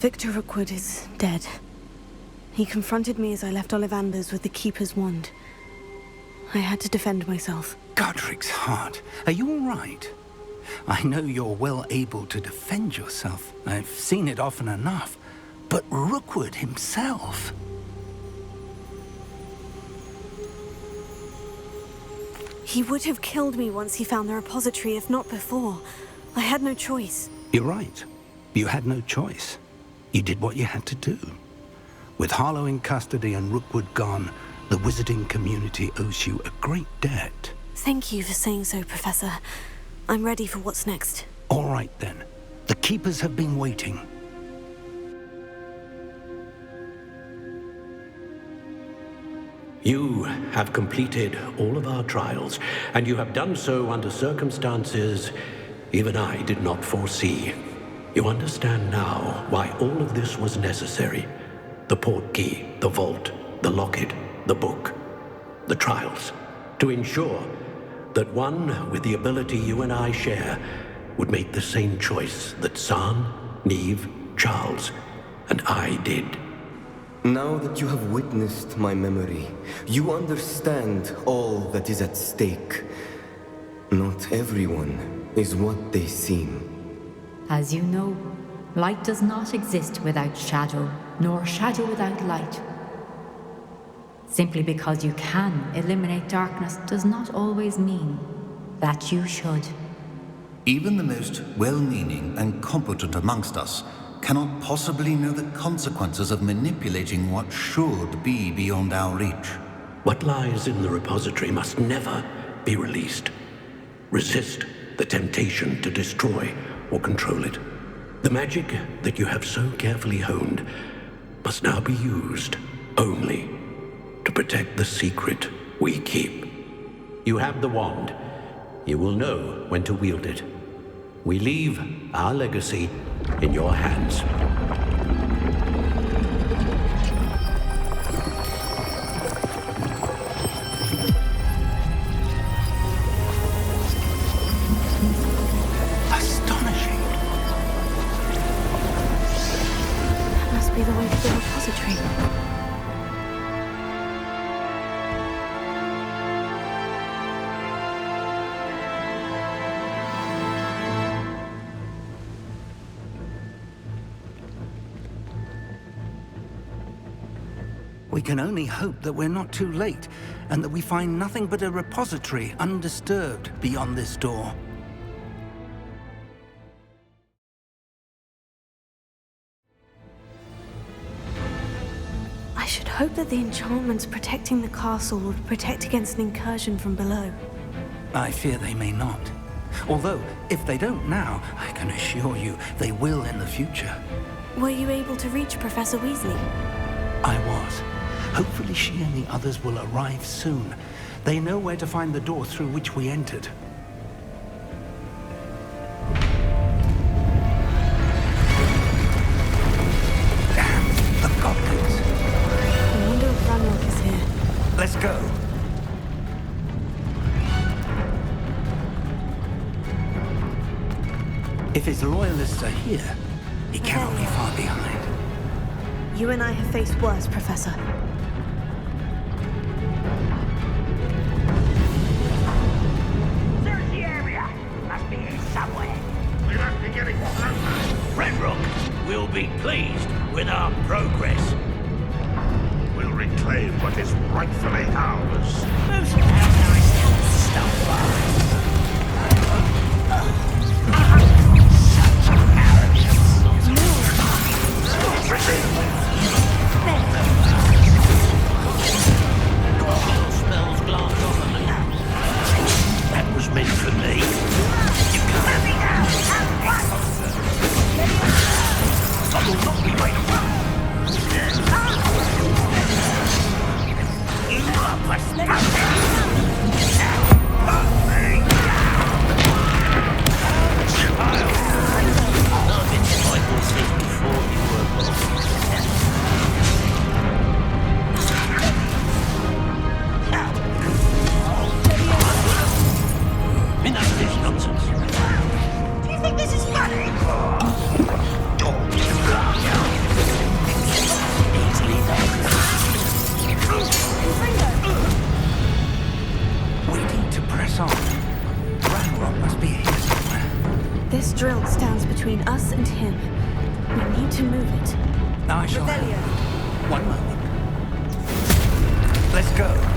Victor Rookwood is dead. He confronted me as I left Ollivander's with the Keeper's wand. I had to defend myself. Godric's heart. Are you all right? I know you're well able to defend yourself. I've seen it often enough. But Rookwood himself... He would have killed me once he found the repository, if not before. I had no choice. You're right. You had no choice. You did what you had to do. With Harlow in custody and Rookwood gone, the wizarding community owes you a great debt. Thank you for saying so, Professor. I'm ready for what's next. All right, then. The Keepers have been waiting. You have completed all of our trials, and you have done so under circumstances even I did not foresee. You understand now why all of this was necessary. The portkey, the vault, the locket, the book, the trials. To ensure that one with the ability you and I share would make the same choice that San, Neve, Charles, and I did. Now that you have witnessed my memory, you understand all that is at stake. Not everyone is what they seem. As you know, light does not exist without shadow, nor shadow without light. Simply because you can eliminate darkness does not always mean that you should. Even the most well-meaning and competent amongst us cannot possibly know the consequences of manipulating what should be beyond our reach. What lies in the repository must never be released. Resist the temptation to destroy or control it. The magic that you have so carefully honed must now be used only to protect the secret we keep. You have the wand. You will know when to wield it. We leave our legacy in your hands. Astonishing. That must be the way to the repository. We can only hope that we're not too late, and that we find nothing but a repository undisturbed beyond this door. I should hope that the enchantments protecting the castle would protect against an incursion from below. I fear they may not. Although, if they don't now, I can assure you they will in the future. Were you able to reach Professor Weasley? I was. Hopefully she and the others will arrive soon. They know where to find the door through which we entered. Damn, the goblins. I wonder if Ranrock is here. Let's go. If his loyalists are here, he cannot be far behind. You and I have faced worse, Professor. Search the area. Must be here somewhere. We must be getting closer. Renrock will be pleased with our progress. We'll reclaim what is rightfully ours. Most how nice stuff are. Spells glance off at me. That was meant for me. You can't have me now. I will not be made of. You are song. Ranrock must be here somewhere. This drill stands between us and him. We need to move it. I shall. Revelio. One moment. Let's go.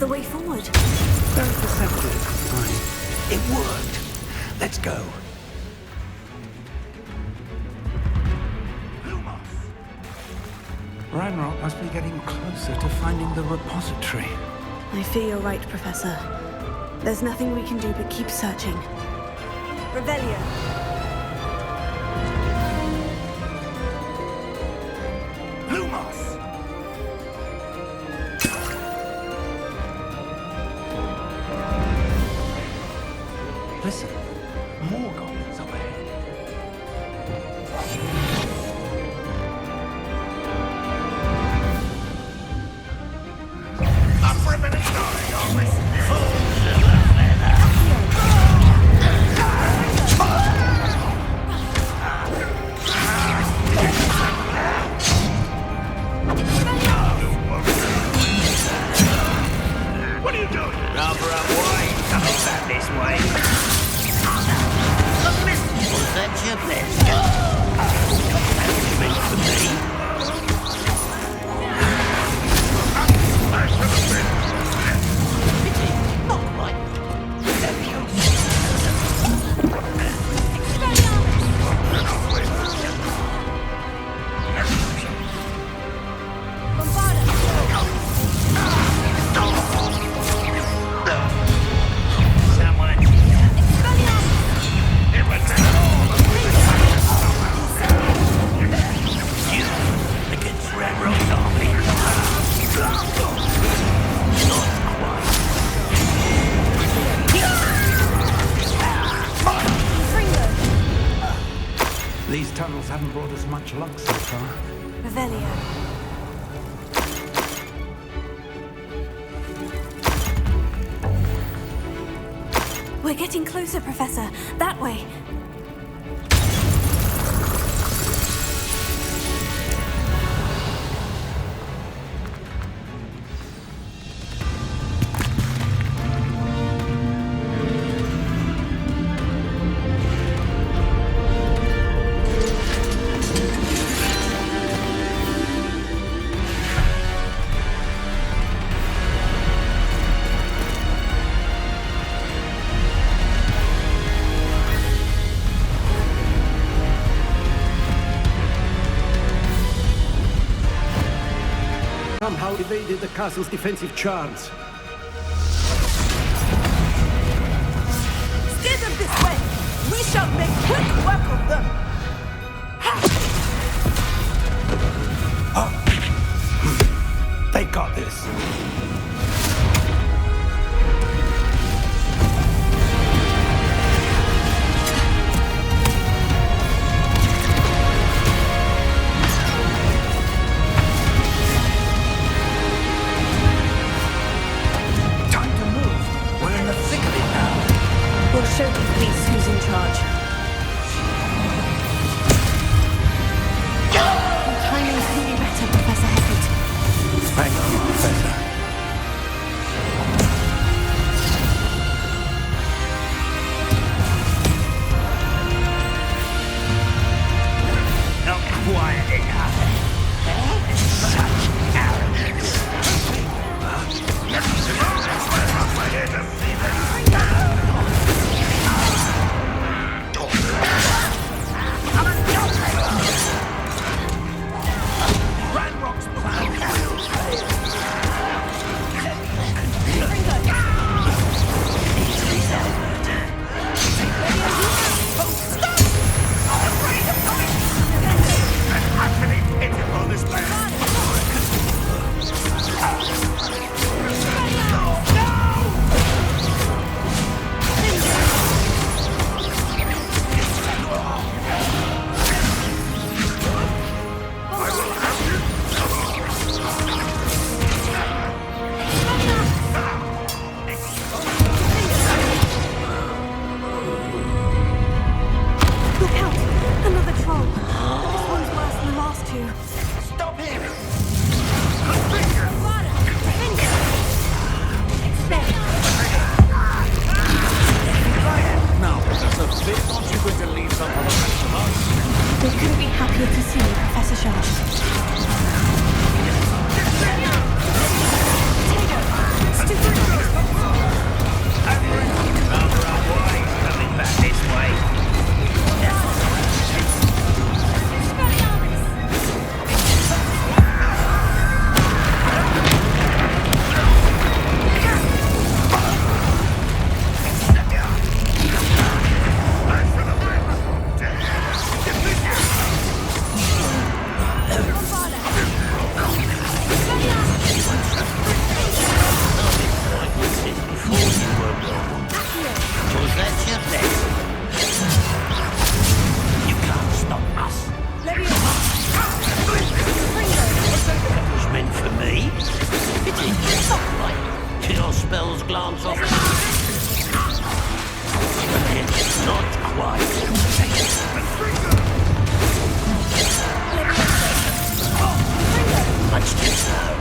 the way forward. Very perceptive. Fine. It worked. Let's go. Ranrock must be getting closer to finding the repository. I fear you're right, Professor. There's nothing we can do but keep searching. Revelio. Listen, more goblins up ahead. Up for a minute, sorry, are we? What are you doing? Rather up wide, coming back this way. Was that your best? That was meant for me. Pity, not quite. These tunnels haven't brought us much luck so far. Revelio. We're getting closer, Professor. That way. castle's defensive charms. Steer them this way! We shall make quick work of them! They got this. Time to move. We're in the thick of it now. We'll show the police who's in charge. Your timing couldn't be better, Professor Heckert. Thank you, Professor. Not quiet enough. Such arrogance. Ranrock's Look out! Another troll. This one's worse than the last two. Stop him! Now, Professor, this aren't you going to leave some for the rest of us? We couldn't be happier to see you, Professor Sharp. Coming back this way. Before you were born. Was that your lesson? You can't stop us. That was meant for me. It is not right. Your spells glance off. It's not quite. Much too slow.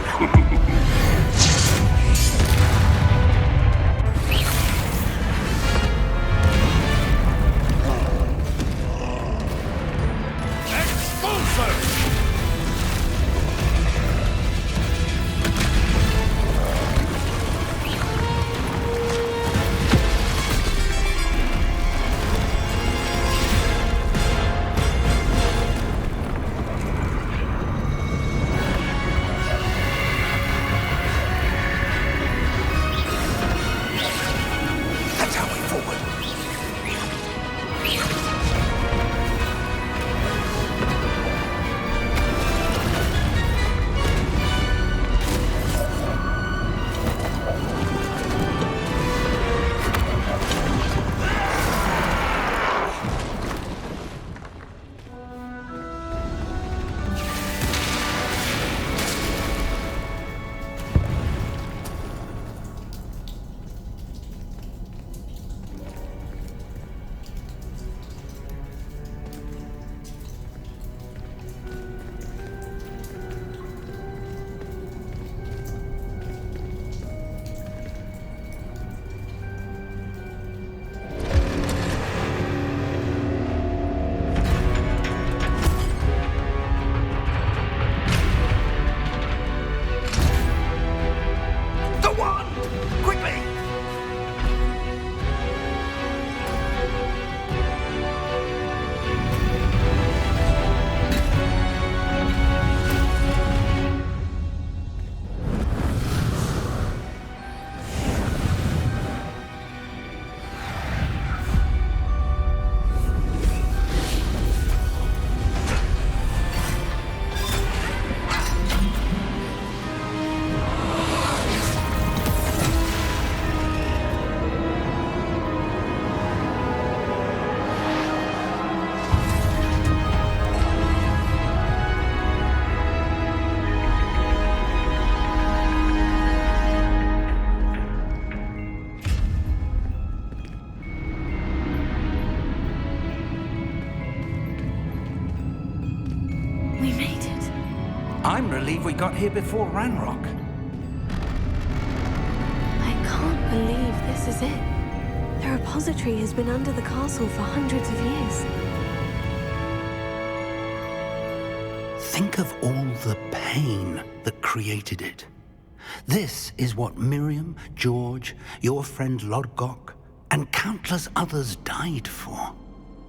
we got here before Ranrock. I can't believe this is it. The repository has been under the castle for hundreds of years. Think of all the pain that created it. This is what Miriam, George, your friend Lodgok, and countless others died for.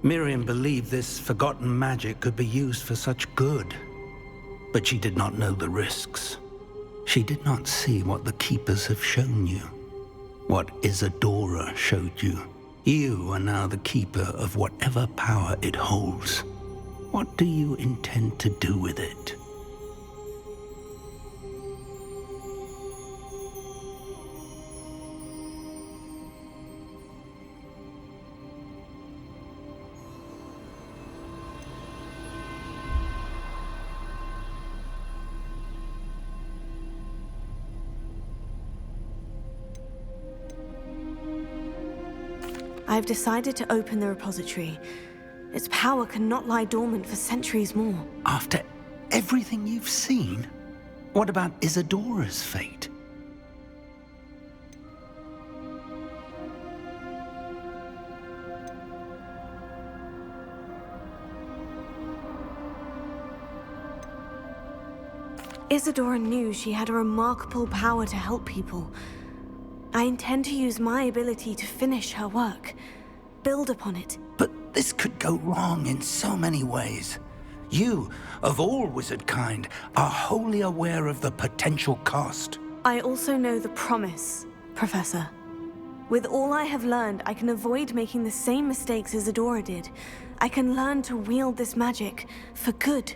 Miriam believed this forgotten magic could be used for such good. But she did not know the risks. She did not see what the Keepers have shown you. What Isadora showed you. You are now the Keeper of whatever power it holds. What do you intend to do with it? I've decided to open the repository. Its power cannot lie dormant for centuries more. After everything you've seen? What about Isadora's fate? Isadora knew she had a remarkable power to help people. I intend to use my ability to finish her work, build upon it. But this could go wrong in so many ways. You, of all wizard kind, are wholly aware of the potential cost. I also know the promise, Professor. With all I have learned, I can avoid making the same mistakes Isadora did. I can learn to wield this magic for good.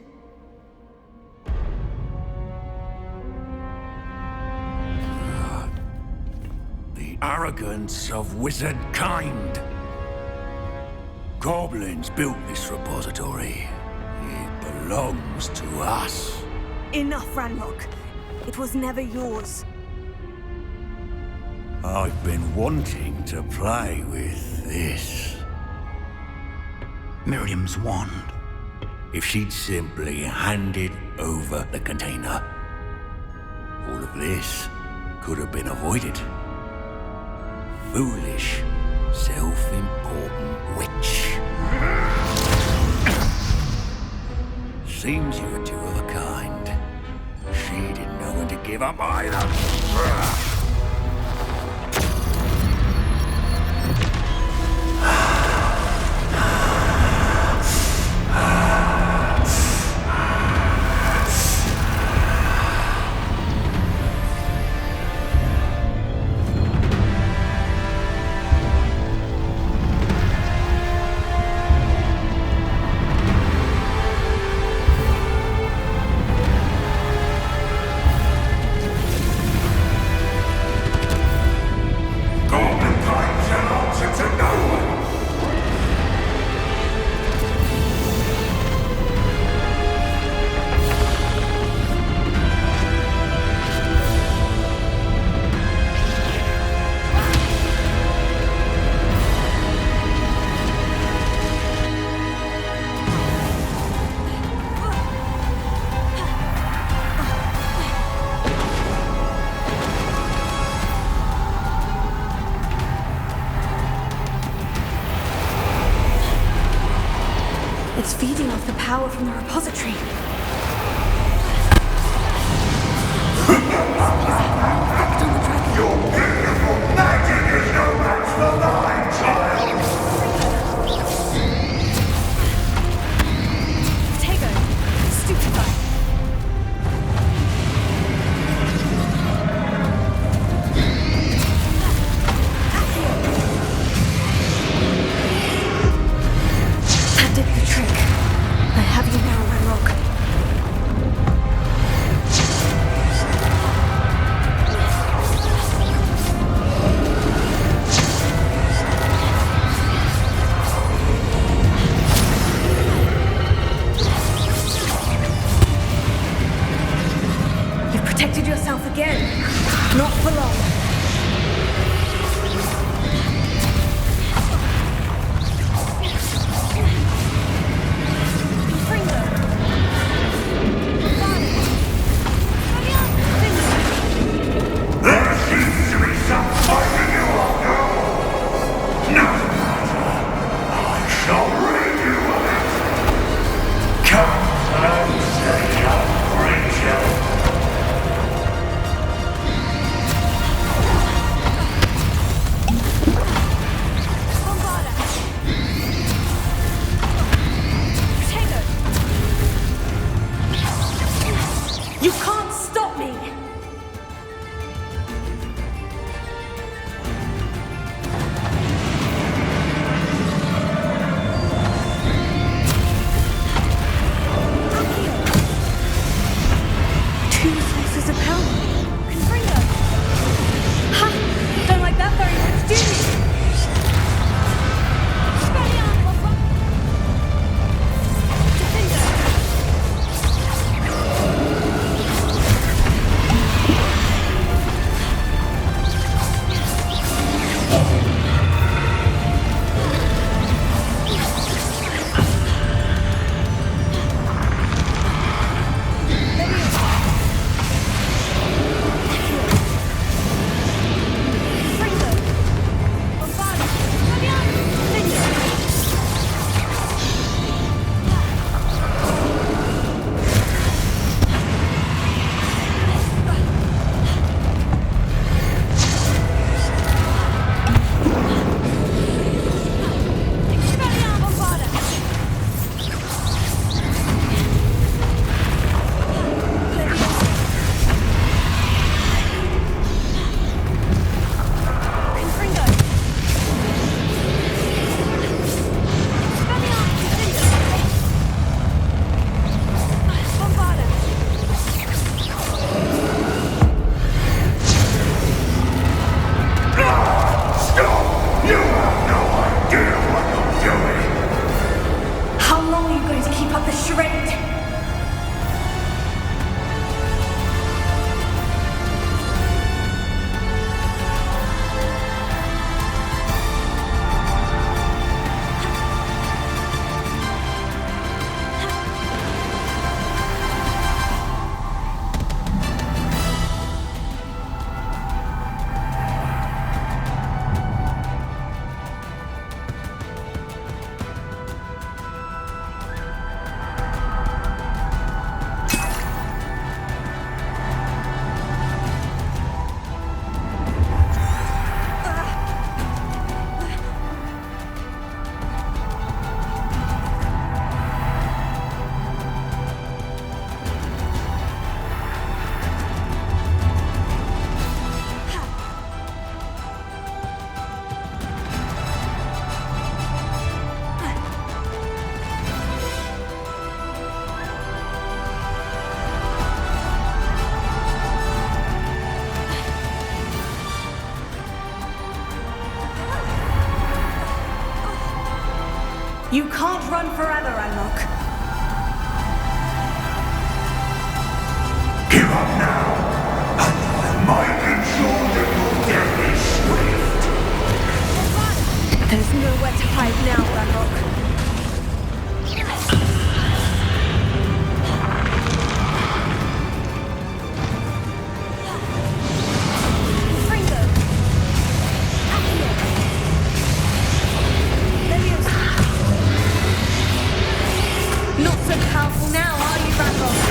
The arrogance of wizard kind. Goblins built this repository. It belongs to us. Enough, Ranrock. It was never yours. I've been wanting to play with this. Miriam's wand. If she'd simply handed over the container, all of this could have been avoided. Foolish, self-important witch. Seems you were two of a kind. She didn't know when to give up either. It's feeding off the power from the repository. Your beautiful magic is no match for mine, child! Tego, stupefy. That did the trick. I have you now, Ranrock. You can't run forever, Anlok. Give up now, and I might ensure that your death is swift. There's nowhere to hide now, Anlok. Not so powerful now, are you, Randolph?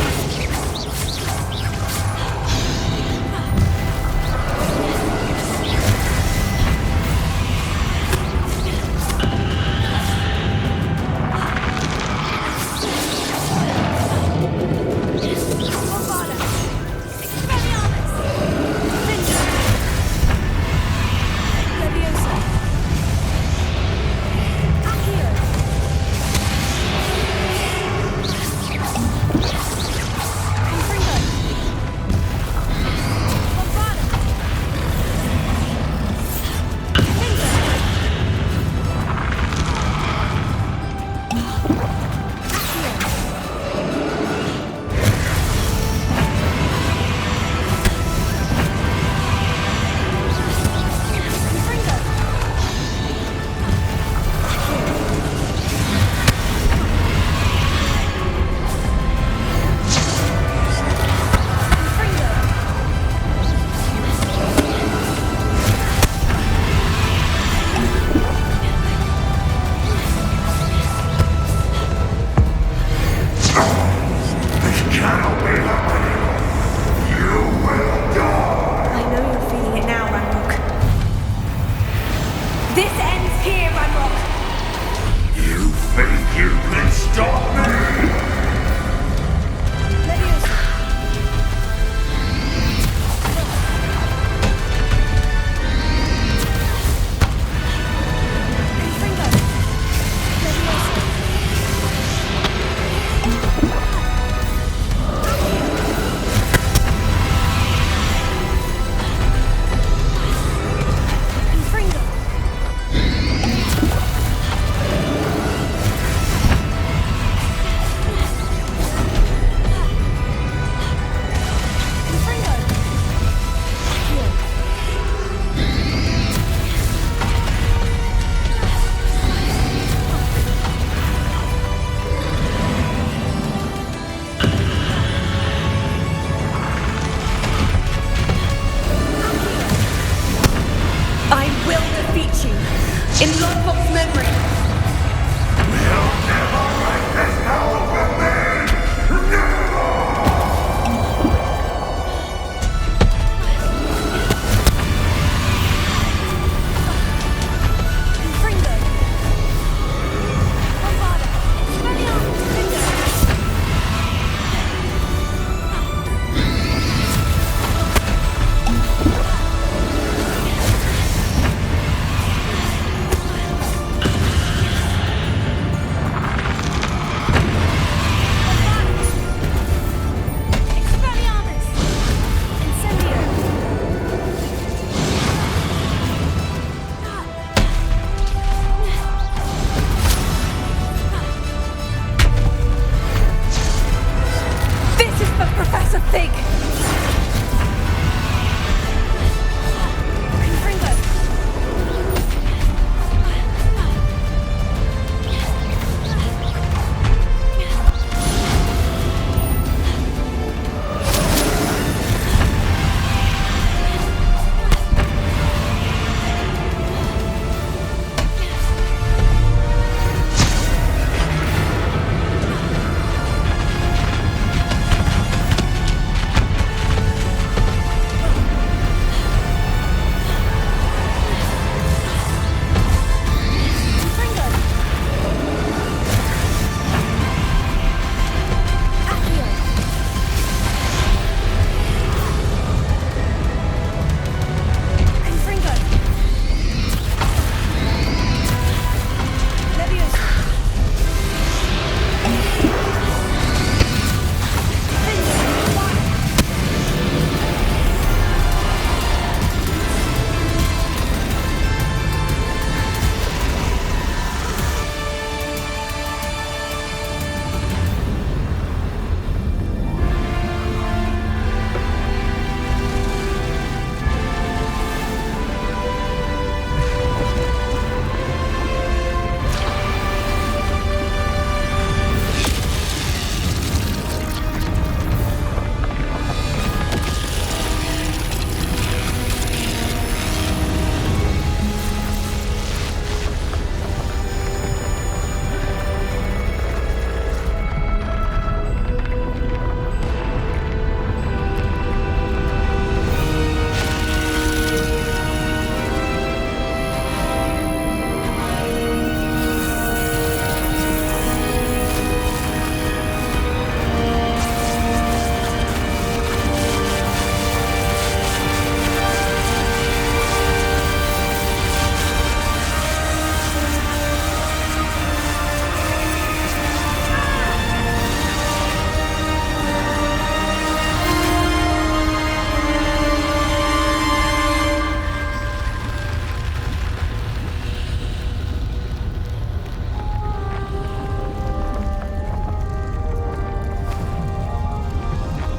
statue in Lodbok's memory.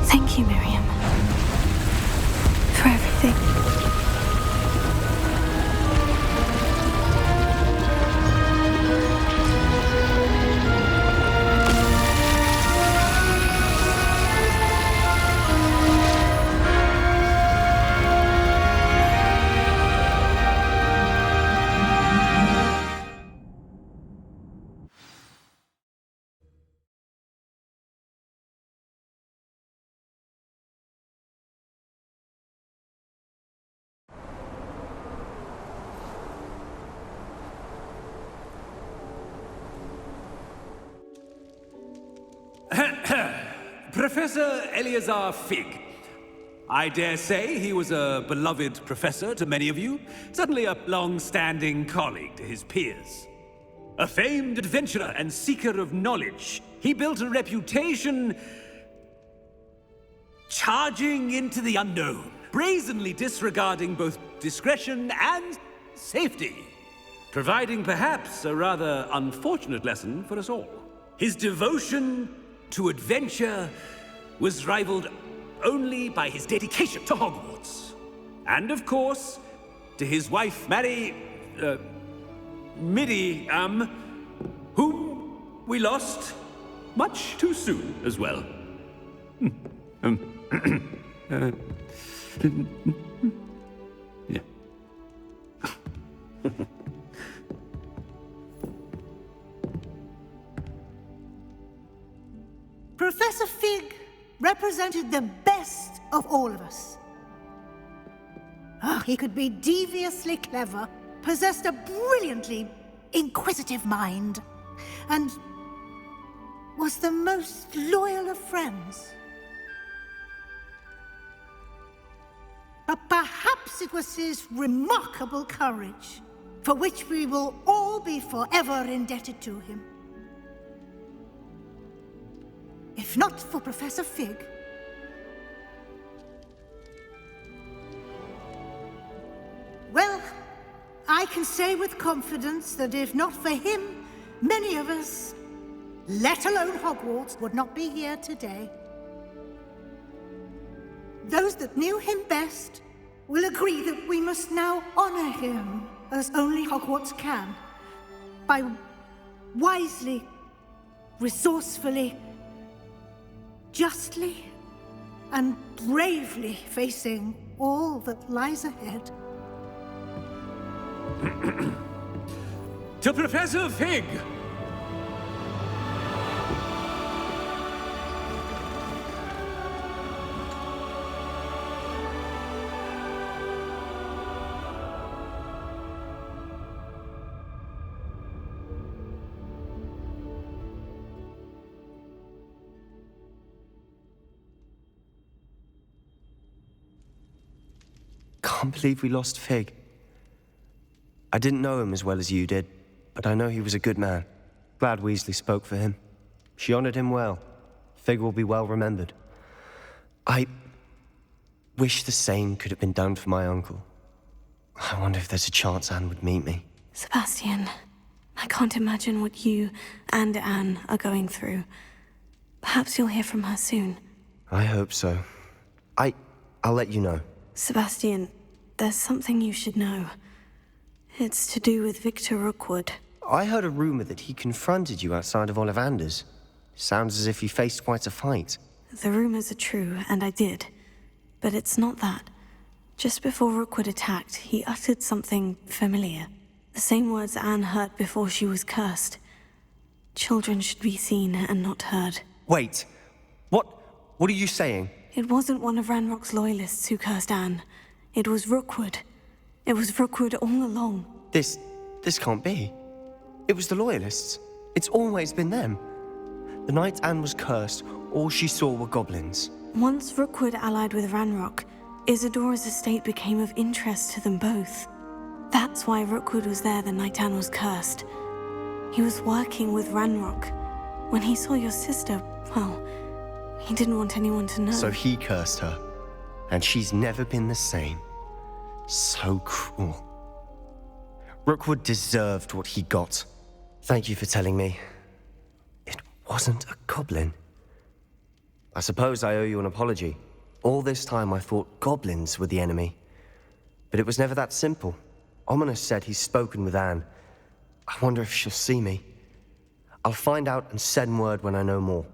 Thank you, Miriam, for everything. Professor Eleazar Fig. I dare say he was a beloved professor to many of you, certainly a long-standing colleague to his peers. A famed adventurer and seeker of knowledge, he built a reputation charging into the unknown, brazenly disregarding both discretion and safety, providing perhaps a rather unfortunate lesson for us all. His devotion to adventure was rivaled only by his dedication to Hogwarts. And of course, to his wife, Miriam, whom we lost much too soon as well. Yeah. Professor Fig represented the best of all of us. He could be deviously clever, possessed a brilliantly inquisitive mind, and was the most loyal of friends. But perhaps it was his remarkable courage, for which we will all be forever indebted to him. If not for Professor Fig, well, I can say with confidence that if not for him, many of us, let alone Hogwarts, would not be here today. Those that knew him best will agree that we must now honor him as only Hogwarts can, by wisely, resourcefully, justly, and bravely facing all that lies ahead. To Professor Fig! Can't believe we lost Fig. I didn't know him as well as you did, but I know he was a good man. Glad Weasley spoke for him. She honored him well. Fig will be well remembered. I wish the same could have been done for my uncle. I wonder if there's a chance Anne would meet me. Sebastian, I can't imagine what you and Anne are going through. Perhaps you'll hear from her soon. I hope so. I'll let you know. Sebastian, there's something you should know. It's to do with Victor Rookwood. I heard a rumor that he confronted you outside of Ollivander's. Sounds as if he faced quite a fight. The rumors are true, and I did. But it's not that. Just before Rookwood attacked, he uttered something familiar. The same words Anne heard before she was cursed. Children should be seen and not heard. Wait. What are you saying? It wasn't one of Ranrock's loyalists who cursed Anne. It was Rookwood. It was Rookwood all along. This can't be. It was the Loyalists. It's always been them. The night Anne was cursed, all she saw were goblins. Once Rookwood allied with Ranrock, Isadora's estate became of interest to them both. That's why Rookwood was there the night Anne was cursed. He was working with Ranrock. When he saw your sister, well, he didn't want anyone to know. So he cursed her. And she's never been the same. So cruel. Rookwood deserved what he got. Thank you for telling me. It wasn't a goblin. I suppose I owe you an apology. All this time I thought goblins were the enemy. But it was never that simple. Ominous said he's spoken with Anne. I wonder if she'll see me. I'll find out and send word when I know more.